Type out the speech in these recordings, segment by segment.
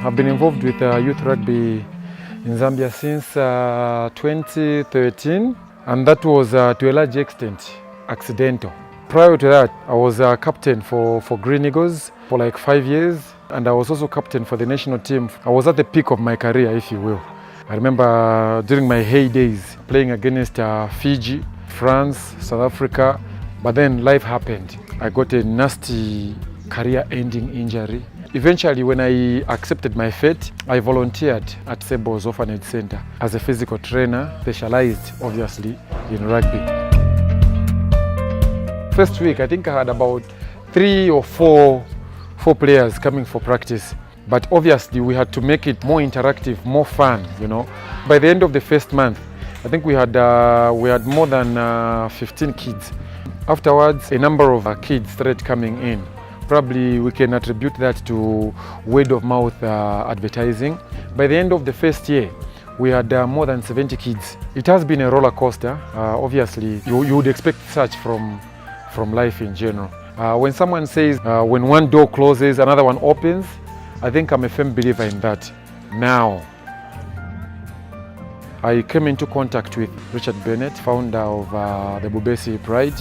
I've been involved with youth rugby in Zambia since 2013, and that was to a large extent accidental. Prior to that, I was a captain for Green Eagles for like 5 years, and I was also captain for the national team. I was at the peak of my career, if you will. I remember during my heydays playing against Fiji, France, South Africa, but then life happened. I got a nasty career-ending injury. Eventually, when I accepted my fate, I volunteered at Sebo's Orphanage Center as a physical trainer, specialized obviously in rugby. First week, I think I had about 3 or 4 players coming for practice. But obviously, we had to make it more interactive, more fun, you know. By the end of the first month, I think we had more than 15 kids. Afterwards, a number of kids started coming in. Probably we can attribute that to word of mouth advertising. By the end of the first year, we had more than 70 kids. It has been a roller coaster. Obviously, you would expect such from life in general. When someone says when one door closes, another one opens, I think I'm a firm believer in that. Now, I came into contact with Richard Bennett, founder of the Bhubesi Pride.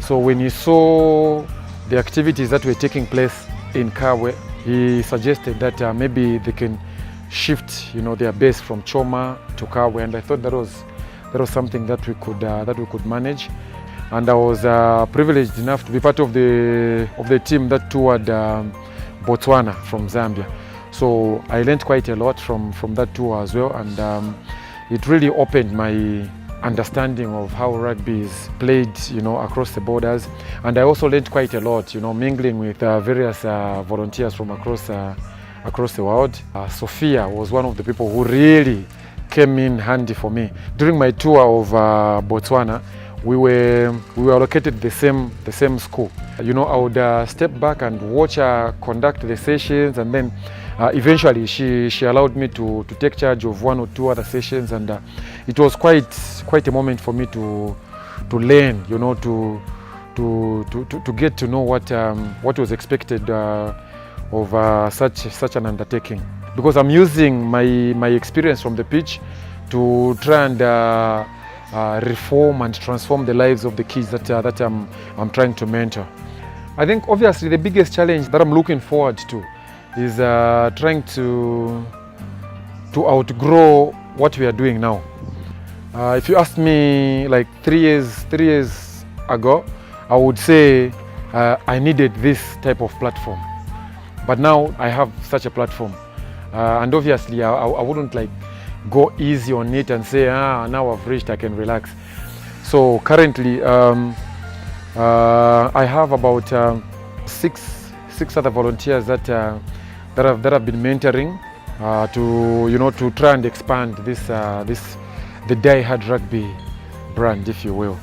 So when he saw the activities that were taking place in Kabwe, he suggested that maybe they can shift, their base from Choma to Kabwe, and I thought that was something that we could manage. And I was privileged enough to be part of the team that toured Botswana from Zambia. So I learned quite a lot from that tour as well, and it really opened my understanding of how rugby is played, across the borders. And I also learned quite a lot, mingling with various volunteers from across the world. Sophia was one of the people who really came in handy for me. During my tour of Botswana, we were located the same school. I would step back and watch her conduct the sessions, and then eventually she allowed me to take charge of 1 or 2 other sessions, and it was quite a moment for me to learn, to get to know what was expected of such an undertaking. Because I'm using my experience from the pitch to try and reform and transform the lives of the kids that I'm trying to mentor. I think obviously the biggest challenge that I'm looking forward to is trying to outgrow what we are doing now. If you asked me like 3 years ago, I would say I needed this type of platform. But now I have such a platform, and obviously I wouldn't go easy on it and say, now I've reached, I can relax. So currently, I have about 6 other volunteers that have been mentoring to try and expand the Hard Rugby brand, if you will.